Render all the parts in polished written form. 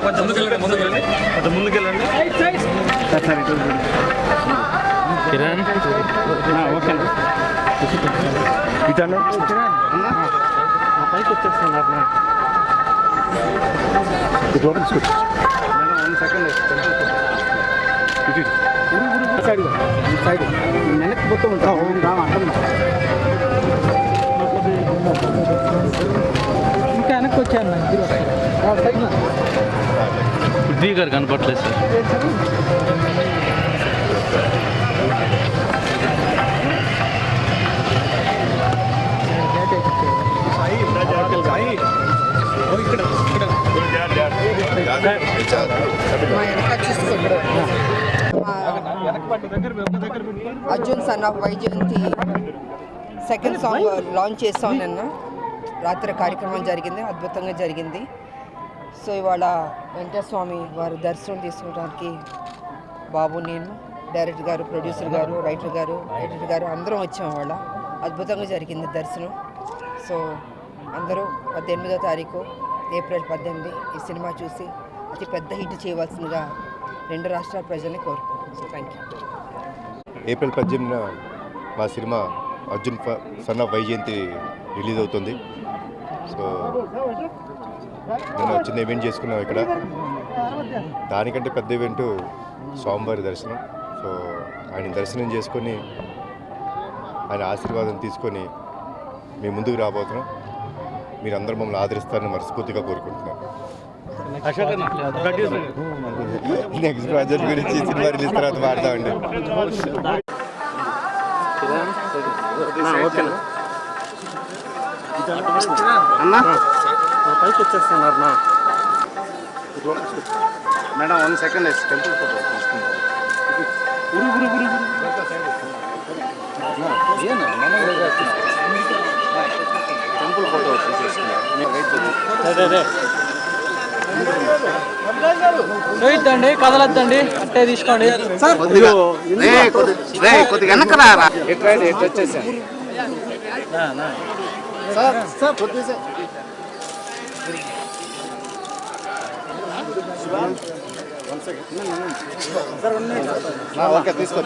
కొంచెం ముందుకెళ్ళండి కిరణ్ ఓకే ఇటన్నా పైకి వచ్చేస్తున్నా సైడ్ వెనక్కి మొత్తం ఉంటాం ఇంకా వెనక్కి వచ్చాను పృథ్వీ గారు కనపట్లేదు sir. Arjun son of Vyjayanthi second song launch చేస్తాం నిన్న రాత్రి కార్యక్రమం జరిగింది, అద్భుతంగా జరిగింది. సో ఇవాళ వెంకటస్వామి వారి దర్శనం తీసుకోవడానికి బాబు, నేను, డైరెక్టర్ గారు, ప్రొడ్యూసర్ గారు, రైటర్ గారు, ఎడిటర్ గారు అందరం వచ్చాం. ఇవాళ అద్భుతంగా జరిగింది దర్శనం. సో అందరూ 18వ తారీఖు ఏప్రిల్ 18 ఈ సినిమా చూసి అతి పెద్ద హిట్ చేయవలసిందిగా రెండు రాష్ట్రాల ప్రజల్ని కోరుకుంటున్నాను. So thank you. ఏప్రిల్ 18న మా cinema Arjun son of Vyjayanthi release అవుతుంది. సో నేను చిన్న ఈవెంట్ చేసుకున్నాం ఇక్కడ. దానికంటే పెద్ద ఈవెంటు స్వామివారి దర్శనం. సో ఆయన దర్శనం చేసుకొని ఆయన ఆశీర్వాదం తీసుకొని మేము ముందుకు రాబోతున్నాం. మీరందరూ మమ్మల్ని ఆదరిస్తారని మనస్ఫూర్తిగా కోరుకుంటున్నాను. నెక్స్ట్ ప్రాజెక్ట్ గురించి సినిమా రిలీజ్ తర్వాత మాట్లాడదామండి. పైకి వచ్చేస్తున్నారు మేడం 1 సెకండ్ టెంపుల్ ఫోటో తీసుకుంటాం. టెంపుల్ ఫోటో తీసేసుకోండి, కదలొద్దండి, అట్టే తీసుకోండి. కొద్దిగా వెనకరారా వచ్చేసాను సార్. కొద్దిగా ఓకే తీసుకో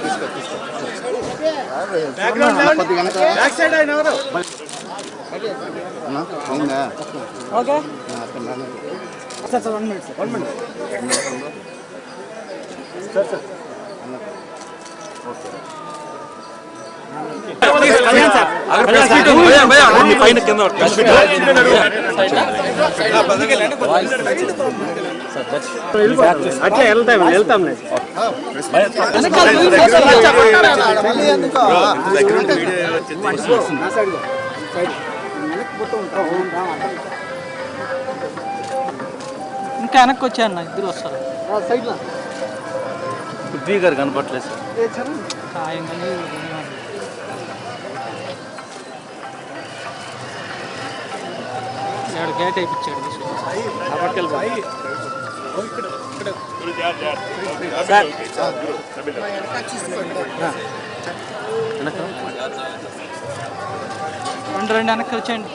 okay sir 1 minute sir okay అట్లా వెళ్తాం ఇంకా వెనక్కి వచ్చాను, ఇద్దరు వస్తారు. పృథ్వీ గారు కనపట్లేదు సార్. గేట్ అయిపించాడు. రెండు వెనక్కి వచ్చేయండి.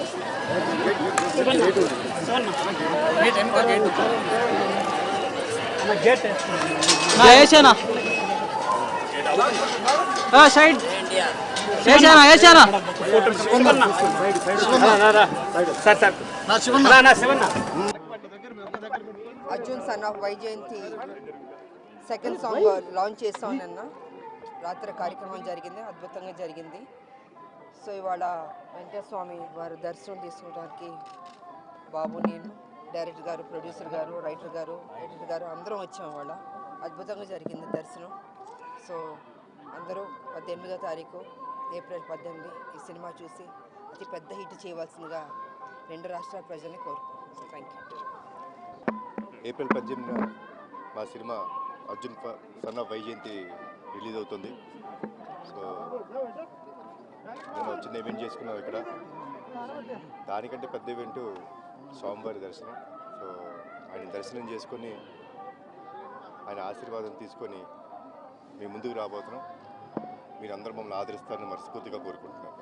వేసానా సైడ్ వేసానా Arjun son of Vyjayanthi second song launch చేస్తాం నిన్న రాత్రి కార్యక్రమం జరిగింది, అద్భుతంగా జరిగింది. సో ఇవాళ వెంకటస్వామి వారి దర్శనం తీసుకోవడానికి బాబు, నేను, డైరెక్టర్ గారు, ప్రొడ్యూసర్ గారు, రైటర్ గారు, ఎడిటర్ గారు అందరం వచ్చాం. ఇవాళ అద్భుతంగా జరిగింది దర్శనం. సో అందరూ 18వ తారీఖు ఏప్రిల్ 18 ఈ సినిమా చూసి అతి పెద్ద హిట్ చేయవలసిందిగా రెండు రాష్ట్రాల ప్రజల్ని కోరుకుంటున్నాను. So thank you. ఏప్రిల్ 18న మా cinema Arjun son of Vyjayanthi release అవుతుంది. సో నేను చిన్న ఈవెంట్ చేసుకున్నాం ఇక్కడ. దానికంటే పెద్ద ఈవెంటు స్వామివారి దర్శనం. సో ఆయన దర్శనం చేసుకొని ఆయన ఆశీర్వాదం తీసుకొని మేము ముందుకు రాబోతున్నాం. మీరందరూ మమ్మల్ని ఆదరిస్తారని మనస్ఫూర్తిగా కోరుకుంటున్నాను.